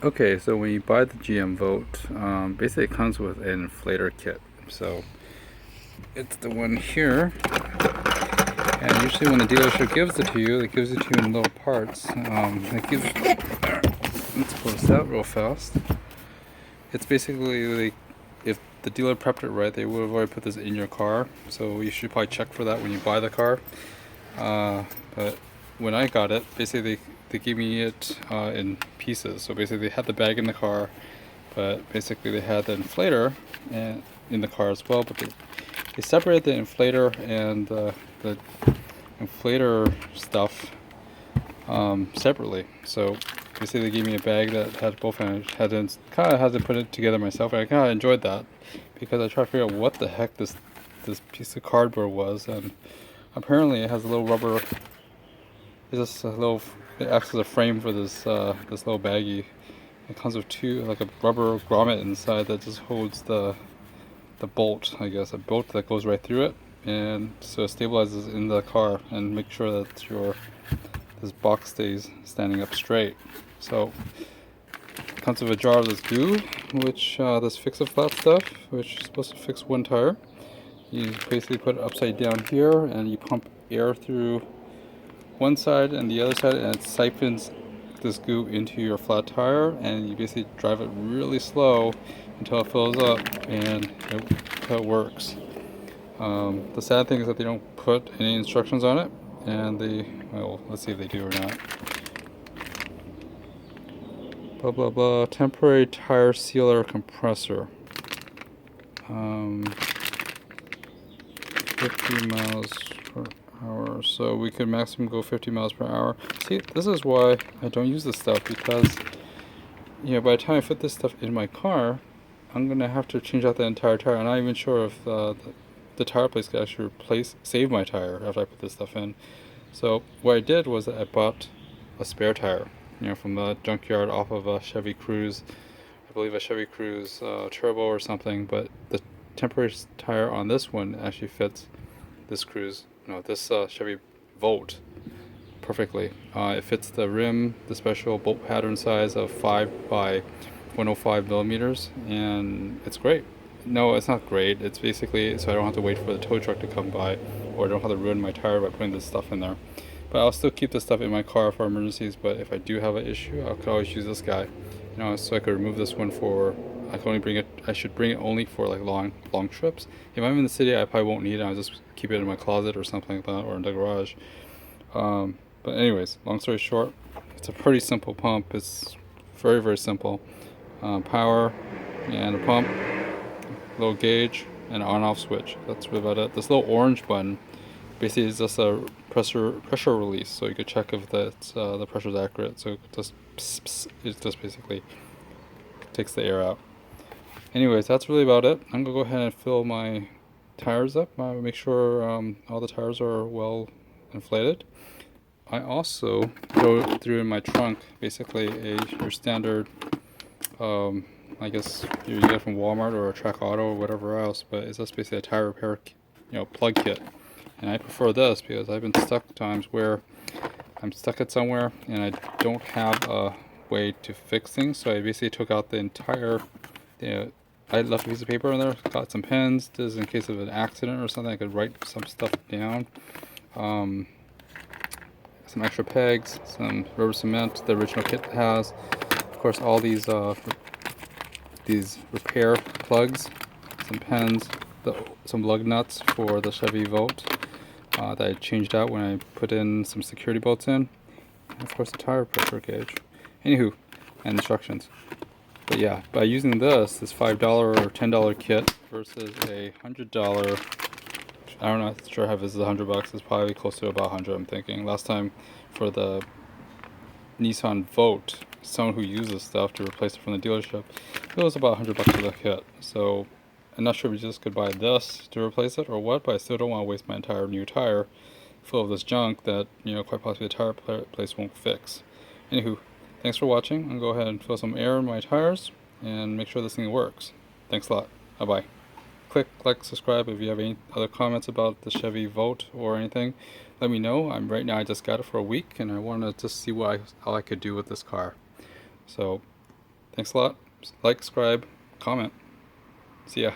Okay, so when you buy the GM Vote, basically it comes with an inflator kit. So it's the one here, and usually when the dealership gives it to you, it gives it to you in little parts. Let's close that real fast. It's basically like, if the dealer prepped it right, they would have already put this in your car. So you should probably check for that when you buy the car. But when I got it, basically they gave me it in pieces. So basically they had the bag in the car, but basically they had the inflator and in the car as well. But they separated the inflator and the inflator stuff separately. So basically they gave me a bag that had both, and I had to put it together myself. And I kind of enjoyed that because I tried to figure out what the heck this piece of cardboard was, and apparently it has a little rubber. It's just a little. It acts as a frame for this this little baggie. It comes with like a rubber grommet inside that just holds the bolt, I guess, a bolt that goes right through it, and so it stabilizes in the car and make sure that this box stays standing up straight. So it comes with a jar of this goo, which this fix-a-flat stuff, which is supposed to fix one tire. You basically put it upside down here, and you pump air through one side and the other side, and it siphons this goo into your flat tire, and you basically drive it really slow until it fills up, and it works. The sad thing is that they don't put any instructions on it, and well, let's see if they do or not. Blah blah blah. Temporary tire sealer compressor. 50 miles per hour. So we could maximum go 50 miles per hour. See, this is why I don't use this stuff, because by the time I fit this stuff in my car, I'm gonna have to change out the entire tire. I'm not even sure if the tire place could actually save my tire after I put this stuff in. So what I did was that I bought a spare tire, from the junkyard off of a Chevy Cruze. I believe a Chevy Cruze Turbo or something, but the temporary tire on this one actually fits this this Chevy Volt perfectly. It fits the rim, the special bolt pattern size of 5 by 105 millimeters, and it's great. No, it's not great. It's basically so I don't have to wait for the tow truck to come by, or I don't have to ruin my tire by putting this stuff in there. But I'll still keep this stuff in my car for emergencies. But if I do have an issue, I could always use this guy. So I could remove this one for. I can only bring it. I should bring it only for like long trips. If I'm in the city, I probably won't need it. I'll just keep it in my closet or something like that, or in the garage. But anyways, long story short, it's a pretty simple pump. It's very, very simple. Power and a pump, little gauge, and an on-off switch. That's really about it. This little orange button basically is just a pressure release, so you could check if the pressure is accurate. So it just basically takes the air out. Anyways, that's really about it. I'm gonna go ahead and fill my tires up. Make sure all the tires are well inflated. I also threw in my trunk basically your standard, I guess you get it from Walmart or a Track Auto or whatever else, but it's just basically a tire repair, plug kit. And I prefer this because I've been stuck times where I'm stuck at somewhere and I don't have a way to fix things. So I basically took out the entire, I left a piece of paper in there, got some pens, just in case of an accident or something, I could write some stuff down. Some extra pegs, some rubber cement the original kit has. Of course, all these repair plugs, some pens, some lug nuts for the Chevy Volt that I changed out when I put in some security bolts in, and of course the tire pressure gauge. Anywho, and instructions. But yeah, by using this $5 or $10 kit versus a $100, I'm not sure if this is $100. It's probably close to about 100. I'm thinking. Last time for the Nissan Vote, someone who uses stuff to replace it from the dealership, it was about $100 for the kit. So I'm not sure if you just could buy this to replace it or what, but I still don't want to waste my entire new tire full of this junk that quite possibly the tire place won't fix. Anywho, thanks for watching. I'm gonna go ahead and fill some air in my tires and make sure this thing works. Thanks a lot. Bye bye. Click like, subscribe if you have any other comments about the Chevy Volt or anything. Let me know. Right now I just got it for a week and I want to just see how I could do with this car. So Thanks a lot. Like, subscribe, comment. See ya.